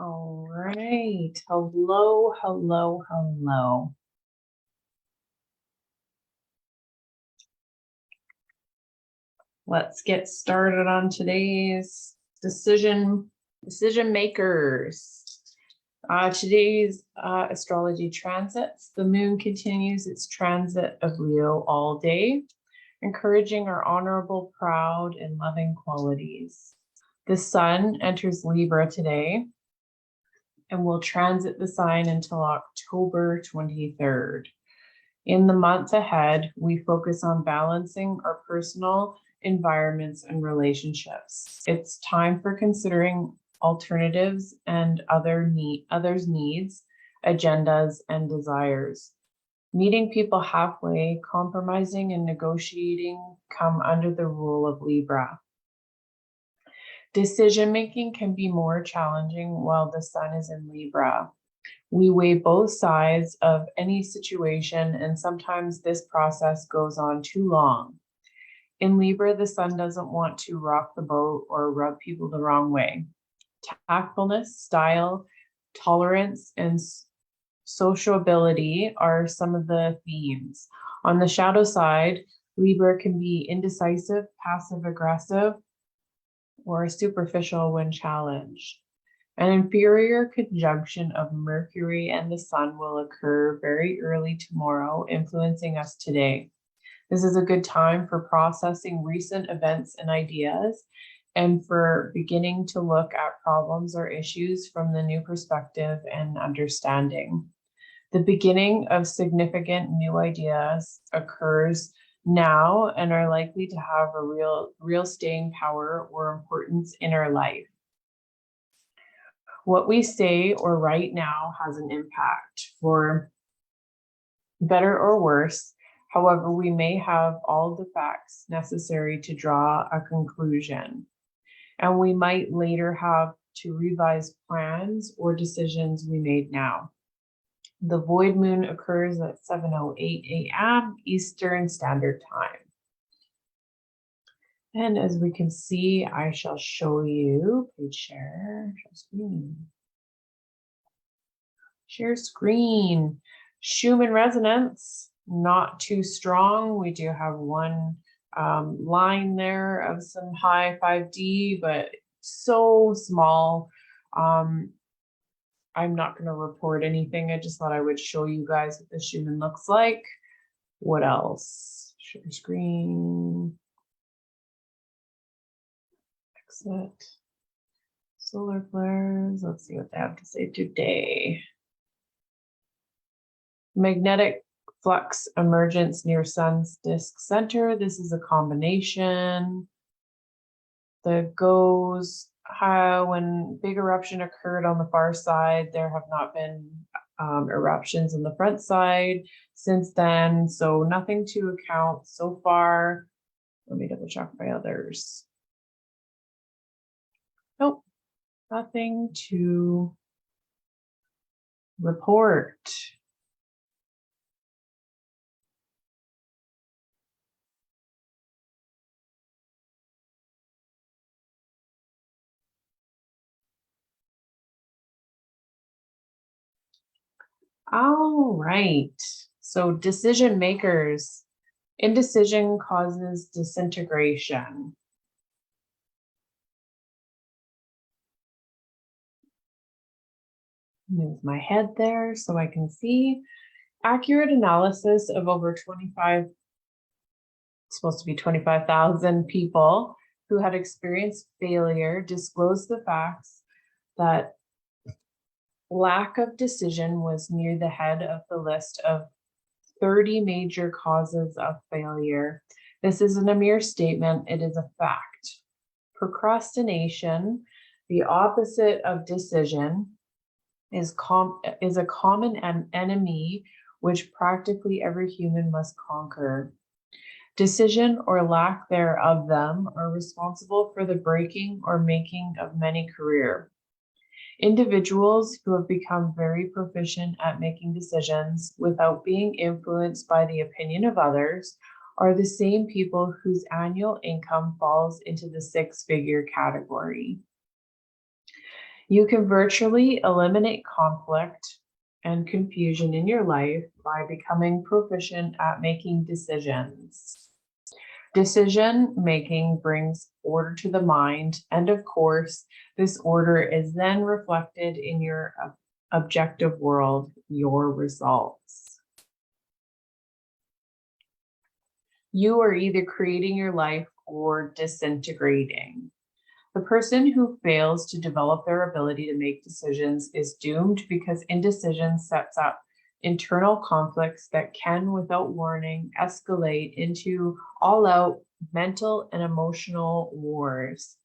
All right. Hello, hello, hello. Let's get started on today's decision makers. Today's astrology transits. The moon continues its transit of Leo all day, encouraging our honorable, proud, and loving qualities. The sun enters Libra today and will transit the sign until October 23rd. In the months ahead, we focus on balancing our personal environments and relationships. It's time for considering alternatives and others' needs, agendas, and desires. Meeting people halfway, compromising and negotiating come under the rule of Libra. Decision-making can be more challenging while the sun is in Libra. We weigh both sides of any situation, and sometimes this process goes on too long. In Libra, the sun doesn't want to rock the boat or rub people the wrong way. Tactfulness, style, tolerance, and sociability are some of the themes. On the shadow side, Libra can be indecisive, passive-aggressive, or superficial when challenged. An inferior conjunction of Mercury and the sun will occur very early tomorrow, influencing us today. This is a good time for processing recent events and ideas, and for beginning to look at problems or issues from the new perspective and understanding. The beginning of significant new ideas occurs now and are likely to have a real staying power or importance in our life. What we say or write now has an impact, for better or worse. However, we may have all the facts necessary to draw a conclusion, and we might later have to revise plans or decisions we made now. The void moon occurs at 7:08 a.m. Eastern Standard Time. And as we can see, I shall show you, page share screen. Share screen. Schumann resonance, not too strong. We do have one line there of some high 5D, but so small. I'm not going to report anything. I just thought I would show you guys what the Schumann looks like. What else? Share screen. Exit. Solar flares. Let's see what they have to say today. Magnetic flux emergence near sun's disk center. This is a combination that goes how when big eruption occurred on the far side, there have not been eruptions on the front side since then. So nothing to account so far. Let me double check my others. Nope, nothing to report. All right, so decision makers. Indecision causes disintegration. Move my head there so I can see. Accurate analysis of over 25,000 people who had experienced failure disclosed the facts that lack of decision was near the head of the list of 30 major causes of failure. This isn't a mere statement, it is a fact. Procrastination, the opposite of decision, is a common enemy which practically every human must conquer. Decision or lack thereof them are responsible for the breaking or making of many careers. Individuals who have become very proficient at making decisions without being influenced by the opinion of others are the same people whose annual income falls into the six-figure category. You can virtually eliminate conflict and confusion in your life by becoming proficient at making decisions. Decision making brings order to the mind, and of course, this order is then reflected in your objective world, your results. You are either creating your life or disintegrating. The person who fails to develop their ability to make decisions is doomed because indecision sets up internal conflicts that can, without warning, escalate into all-out mental and emotional wars.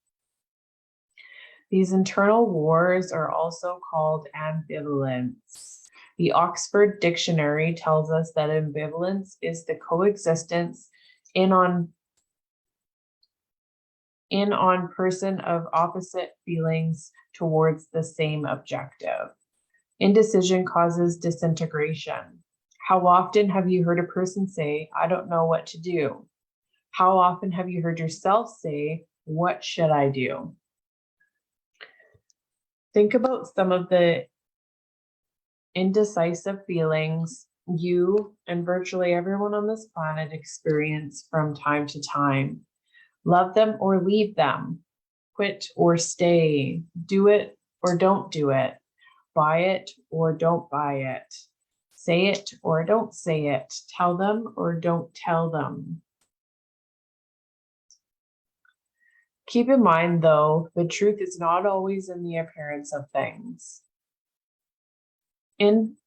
These internal wars are also called ambivalence. The Oxford Dictionary tells us that ambivalence is the coexistence in on person of opposite feelings towards the same objective. Indecision causes disintegration. How often have you heard a person say, "I don't know what to do"? How often have you heard yourself say, "What should I do"? Think about some of the indecisive feelings you and virtually everyone on this planet experience from time to time. Love them or leave them. Quit or stay. Do it or don't do it. Buy it or don't buy it. Say it or don't say it. Tell them or don't tell them. Keep in mind, though, the truth is not always in the appearance of things.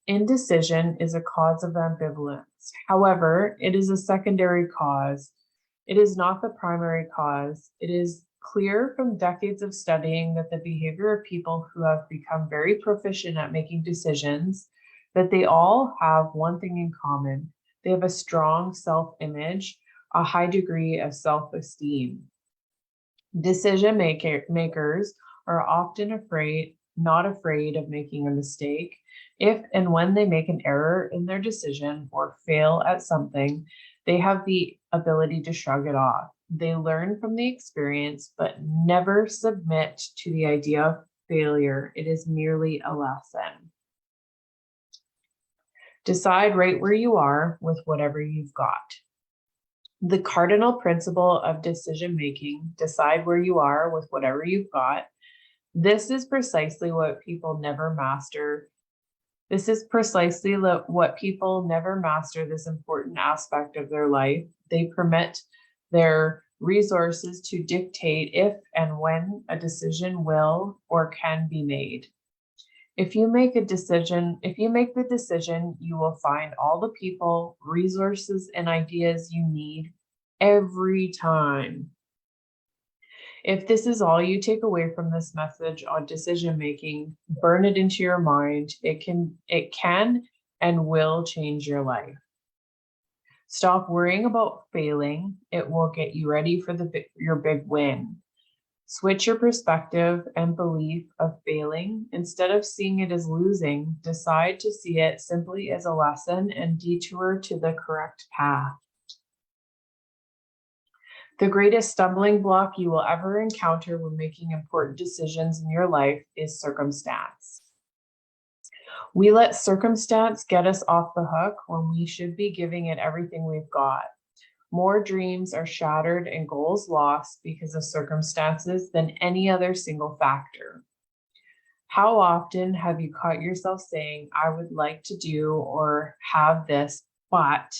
Indecision is a cause of ambivalence. However, it is a secondary cause. It is not the primary cause. It is clear from decades of studying that the behavior of people who have become very proficient at making decisions, that they all have one thing in common. They have a strong self-image, a high degree of self-esteem. Decision makers are often not afraid of making a mistake. If and when they make an error in their decision or fail at something, they have the ability to shrug it off. They learn from the experience, but never submit to the idea of failure. It is merely a lesson. Decide right where you are with whatever you've got. The cardinal principle of decision making, decide where you are with whatever you've got. This is precisely what people never master. This important aspect of their life. They permit their resources to dictate if and when a decision will or can be made. If you make the decision, you will find all the people, resources, and ideas you need every time. If this is all you take away from this message on decision making, burn it into your mind. It can and will change your life. Stop worrying about failing. It will get you ready for your big win. Switch your perspective and belief of failing. Instead of seeing it as losing, decide to see it simply as a lesson and detour to the correct path. The greatest stumbling block you will ever encounter when making important decisions in your life is circumstance. We let circumstance get us off the hook when we should be giving it everything we've got. More dreams are shattered and goals lost because of circumstances than any other single factor. How often have you caught yourself saying, "I would like to do or have this, but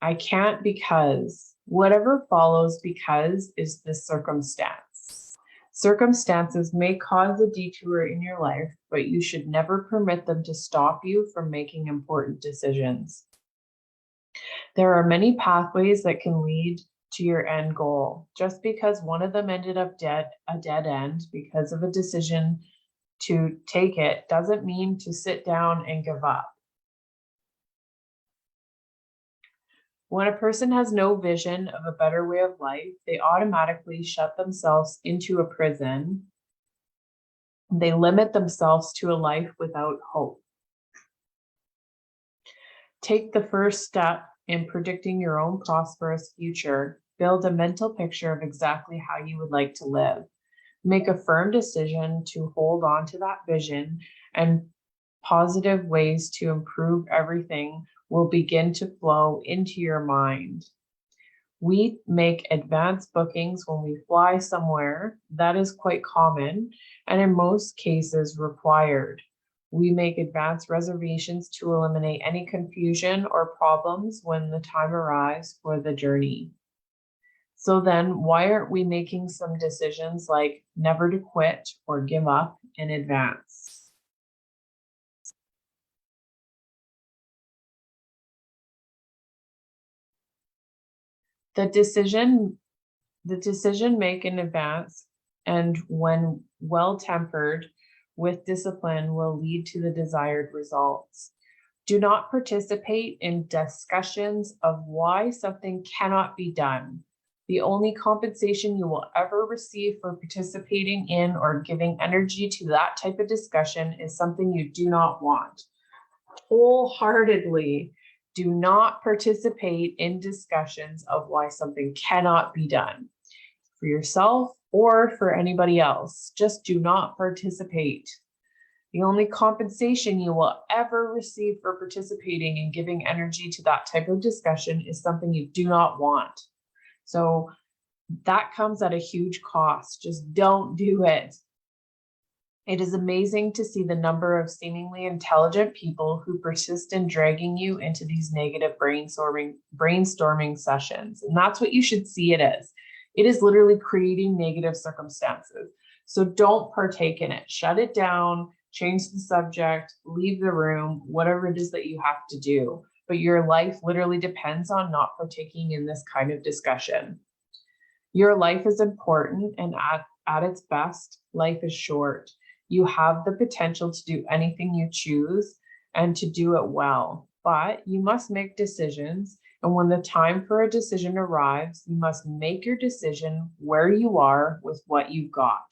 I can't because"? Whatever follows because is the circumstance. Circumstances may cause a detour in your life, but you should never permit them to stop you from making important decisions. There are many pathways that can lead to your end goal. Just because one of them ended up a dead end because of a decision to take it doesn't mean to sit down and give up. When a person has no vision of a better way of life, they automatically shut themselves into a prison. They limit themselves to a life without hope. Take the first step in predicting your own prosperous future. Build a mental picture of exactly how you would like to live. Make a firm decision to hold on to that vision, and positive ways to improve everything will begin to flow into your mind. We make advanced bookings when we fly somewhere. That is quite common and in most cases required. We make advanced reservations to eliminate any confusion or problems when the time arrives for the journey. So then why aren't we making some decisions like never to quit or give up in advance? The decision make in advance and when well tempered with discipline will lead to the desired results. Do not participate in discussions of why something cannot be done. The only compensation you will ever receive for participating in or giving energy to that type of discussion is something you do not want. Wholeheartedly, do not participate in discussions of why something cannot be done for yourself or for anybody else. Just do not participate. The only compensation you will ever receive for participating and giving energy to that type of discussion is something you do not want. So that comes at a huge cost. Just don't do it. It is amazing to see the number of seemingly intelligent people who persist in dragging you into these negative brainstorming sessions. And that's what you should see it as. It is literally creating negative circumstances. So don't partake in it. Shut it down, change the subject, leave the room, whatever it is that you have to do. But your life literally depends on not partaking in this kind of discussion. Your life is important, and at its best, life is short. You have the potential to do anything you choose and to do it well, but you must make decisions. And when the time for a decision arrives, you must make your decision where you are with what you've got.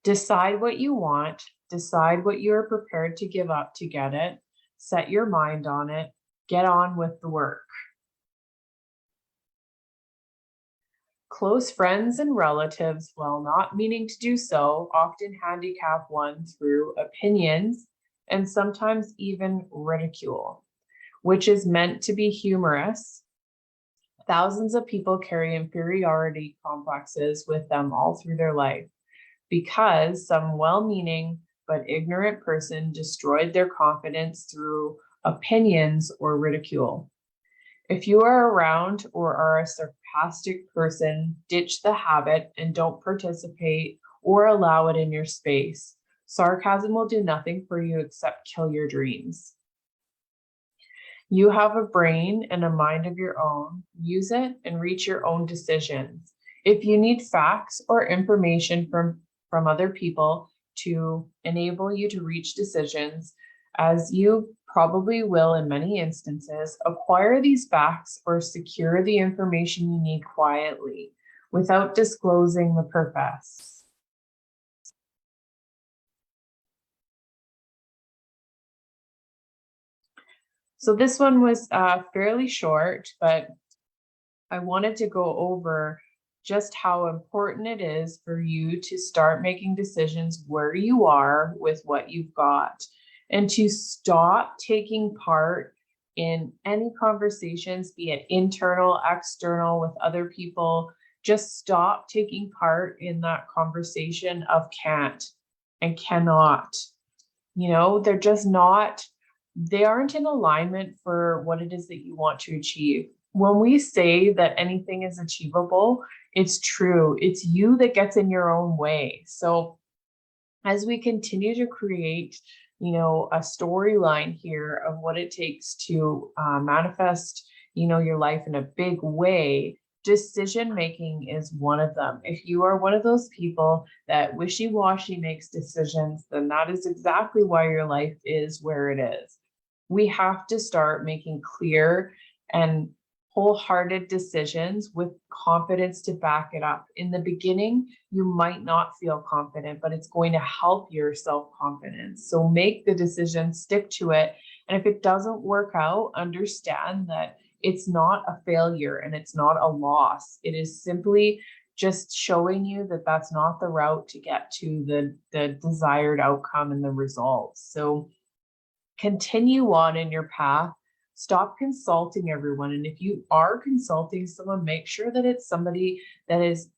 Decide what you want, decide what you're prepared to give up to get it, set your mind on it, get on with the work. Close friends and relatives, while not meaning to do so, often handicap one through opinions and sometimes even ridicule, which is meant to be humorous. Thousands of people carry inferiority complexes with them all through their life because some well-meaning but ignorant person destroyed their confidence through opinions or ridicule. If you are around or are a sarcastic person, ditch the habit and don't participate or allow it in your space. Sarcasm will do nothing for you except kill your dreams. You have a brain and a mind of your own. Use it and reach your own decisions. If you need facts or information from other people to enable you to reach decisions, as you probably will in many instances, acquire these facts or secure the information you need quietly without disclosing the purpose. So this one was fairly short, but I wanted to go over just how important it is for you to start making decisions where you are with what you've got, and to stop taking part in any conversations, be it internal, external, with other people. Just stop taking part in that conversation of can't and cannot. You know, they're just not, they aren't in alignment for what it is that you want to achieve. When we say that anything is achievable, it's true. It's you that gets in your own way. So as we continue to create, you know, a storyline here of what it takes to manifest, you know, your life in a big way, decision making is one of them. If you are one of those people that wishy-washy makes decisions, then that is exactly why your life is where it is. We have to start making clear and wholehearted decisions with confidence to back it up. In the beginning, you might not feel confident, but it's going to help your self-confidence. So make the decision, stick to it, And if it doesn't work out, understand that it's not a failure and it's not a loss. It is simply just showing you that that's not the route to get to the desired outcome and the results. So continue on in your path. Stop consulting everyone. And if you are consulting someone, make sure that it's somebody that is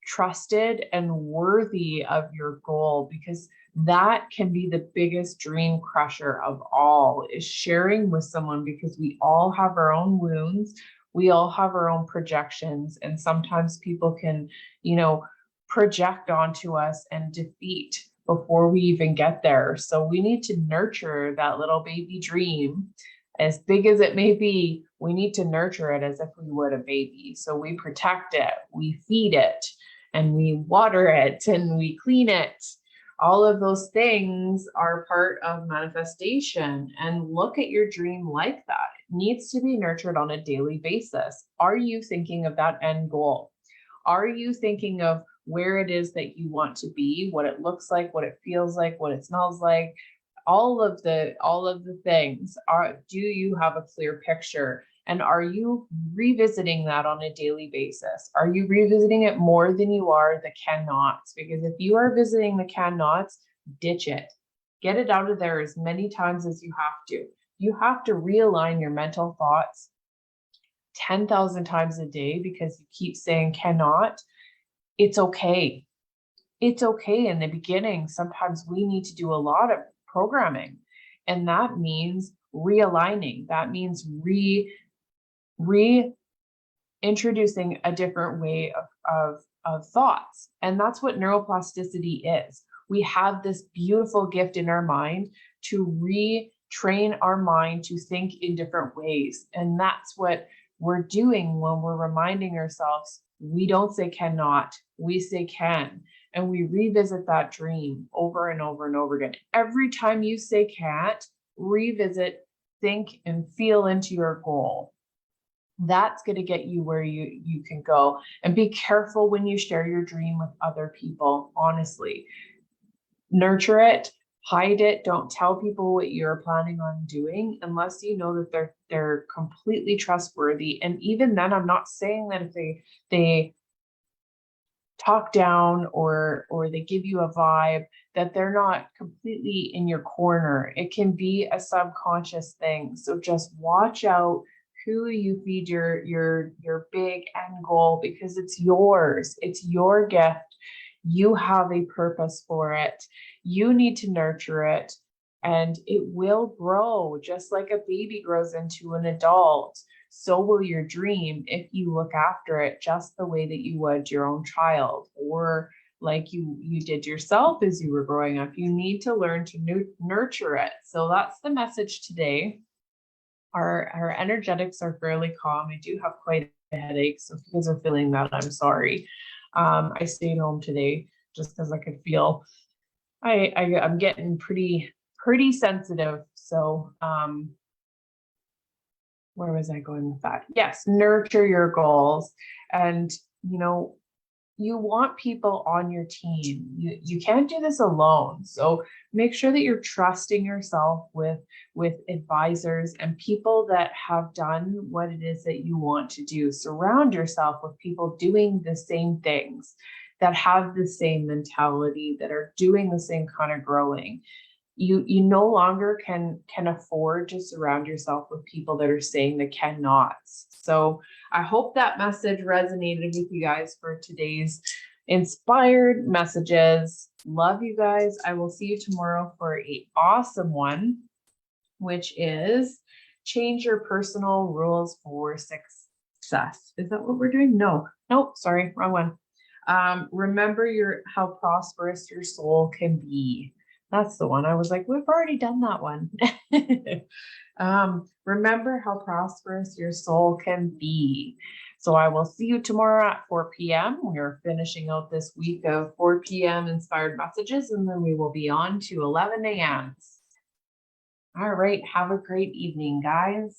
trusted and worthy of your goal, because that can be the biggest dream crusher of all, is sharing with someone, because we all have our own wounds. We all have our own projections, and sometimes people can, project onto us and defeat before we even get there. So we need to nurture that little baby dream. As big as it may be, we need to nurture it as if we would a baby. So we protect it, we feed it, and we water it, and we clean it. All of those things are part of manifestation. And look at your dream like that. It needs to be nurtured on a daily basis. Are you thinking of that end goal? Are you thinking of where it is that you want to be, what it looks like, what it feels like, what it smells like? All of the things. Do you have a clear picture? And are you revisiting that on a daily basis? Are you revisiting it more than you are the cannots? Because if you are visiting the cannots, ditch it. Get it out of there as many times as you have to. You have to realign your mental thoughts 10,000 times a day because you keep saying cannot. It's okay. It's okay in the beginning. Sometimes we need to do a lot of programming, and that means realigning. That means reintroducing a different way of thoughts. And that's what neuroplasticity is. We have this beautiful gift in our mind to retrain our mind to think in different ways. And that's what we're doing when we're reminding ourselves, we don't say cannot, we say can. And we revisit that dream over and over and over again. Every time you say can't, revisit, think, and feel into your goal. That's going to get you where you can go. And be careful when you share your dream with other people, honestly. Nurture it, hide it. Don't tell people what you're planning on doing unless you know that they're completely trustworthy. And even then, I'm not saying that if they talk down or they give you a vibe, that they're not completely in your corner. It can be a subconscious thing. So just watch out who you feed your big end goal, because it's yours. It's your gift. You have a purpose for it. You need to nurture it, and it will grow just like a baby grows into an adult. So will your dream if you look after it just the way that you would your own child, or like you did yourself as you were growing up. You need to learn to nurture it. So that's the message today. Our energetics are fairly calm. I do have quite a headache, so if you guys are feeling that, I'm sorry. I stayed home today just because I could feel I'm getting pretty sensitive. So where was I going with that? Yes, nurture your goals. And you want people on your team. You can't do this alone. So make sure that you're trusting yourself with advisors and people that have done what it is that you want to do. Surround yourself with people doing the same things, that have the same mentality, that are doing the same kind of growing. You no longer can afford to surround yourself with people that are saying the cannots. So I hope that message resonated with you guys for today's inspired messages. Love you guys. I will see you tomorrow for an awesome one, which is change your personal rules for success. Is that what we're doing? No, sorry, wrong one. Remember how prosperous your soul can be. That's the one. I was like, we've already done that one. Remember how prosperous your soul can be. So I will see you tomorrow at 4 p.m. We are finishing out this week of 4 p.m. inspired messages, and then we will be on to 11 a.m. All right. Have a great evening, guys.